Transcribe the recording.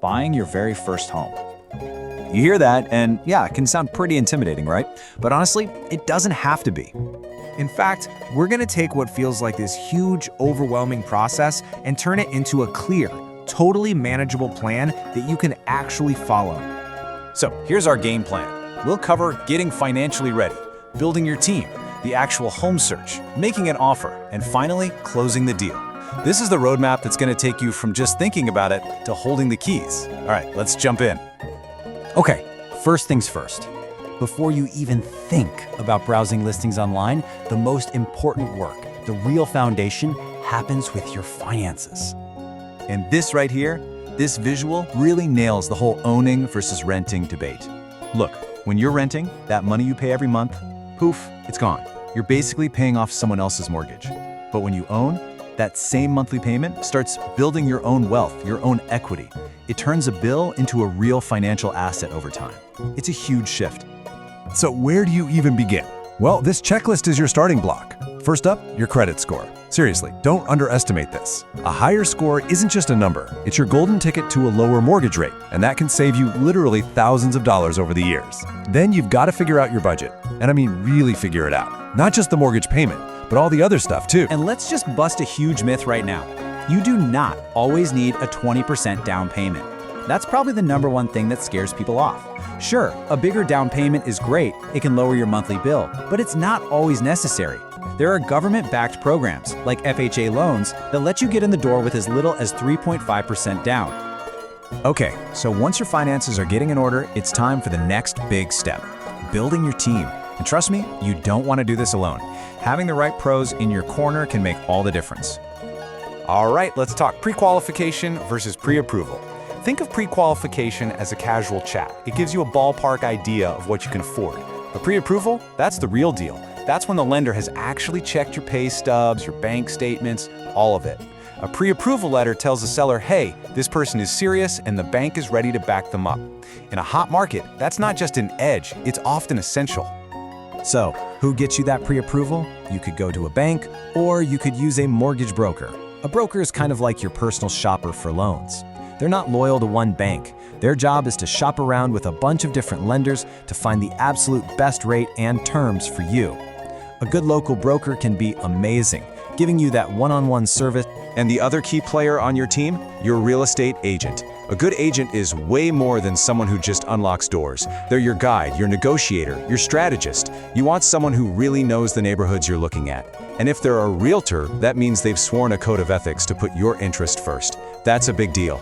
buying your very first home. You hear that, and yeah, it can sound pretty intimidating, right? But honestly, it doesn't have to be. In fact, we're going to take what feels like this huge, overwhelming process and turn it into a clear, totally manageable plan that you can actually follow. So here's our game plan. We'll cover getting financially ready, building your team, the actual home search, making an offer, and finally, closing the deal. This is the roadmap that's going to take you from just thinking about it to holding the keys. All right, let's jump in. Okay, first things first. Before you even think about browsing listings online, the most important work, the real foundation, happens with your finances. And this right here, this visual really nails the whole owning versus renting debate. Look, when you're renting, that money you pay every month, poof, it's gone. You're basically paying off someone else's mortgage. But when you own, that same monthly payment starts building your own wealth, your own equity. It turns a bill into a real financial asset over time. It's a huge shift. So where do you even begin? Well, this checklist is your starting block. First up, your credit score. Seriously, don't underestimate this. A higher score isn't just a number. It's your golden ticket to a lower mortgage rate, and that can save you literally thousands of dollars over the years. Then you've got to figure out your budget. And I mean really figure it out. Not just the mortgage payment, but all the other stuff too. And let's just bust a huge myth right now. You do not always need a 20% down payment. That's probably the #1 thing that scares people off. Sure, a bigger down payment is great. It can lower your monthly bill, but it's not always necessary. There are government-backed programs, like FHA loans, that let you get in the door with as little as 3.5% down. Okay, so once your finances are getting in order, it's time for the next big step, building your team. And trust me, you don't want to do this alone. Having the right pros in your corner can make all the difference. All right, let's talk pre-qualification versus pre-approval. Think of pre-qualification as a casual chat. It gives you a ballpark idea of what you can afford. But pre-approval, that's the real deal. That's when the lender has actually checked your pay stubs, your bank statements, all of it. A pre-approval letter tells the seller, hey, this person is serious and the bank is ready to back them up. In a hot market, that's not just an edge, it's often essential. So, who gets you that pre-approval? You could go to a bank, or you could use a mortgage broker. A broker is kind of like your personal shopper for loans. They're not loyal to one bank. Their job is to shop around with a bunch of different lenders to find the absolute best rate and terms for you. A good local broker can be amazing, giving you that one-on-one service. And the other key player on your team? Your real estate agent. A good agent is way more than someone who just unlocks doors. They're your guide, your negotiator, your strategist. You want someone who really knows the neighborhoods you're looking at. And if they're a realtor, that means they've sworn a code of ethics to put your interest first. That's a big deal.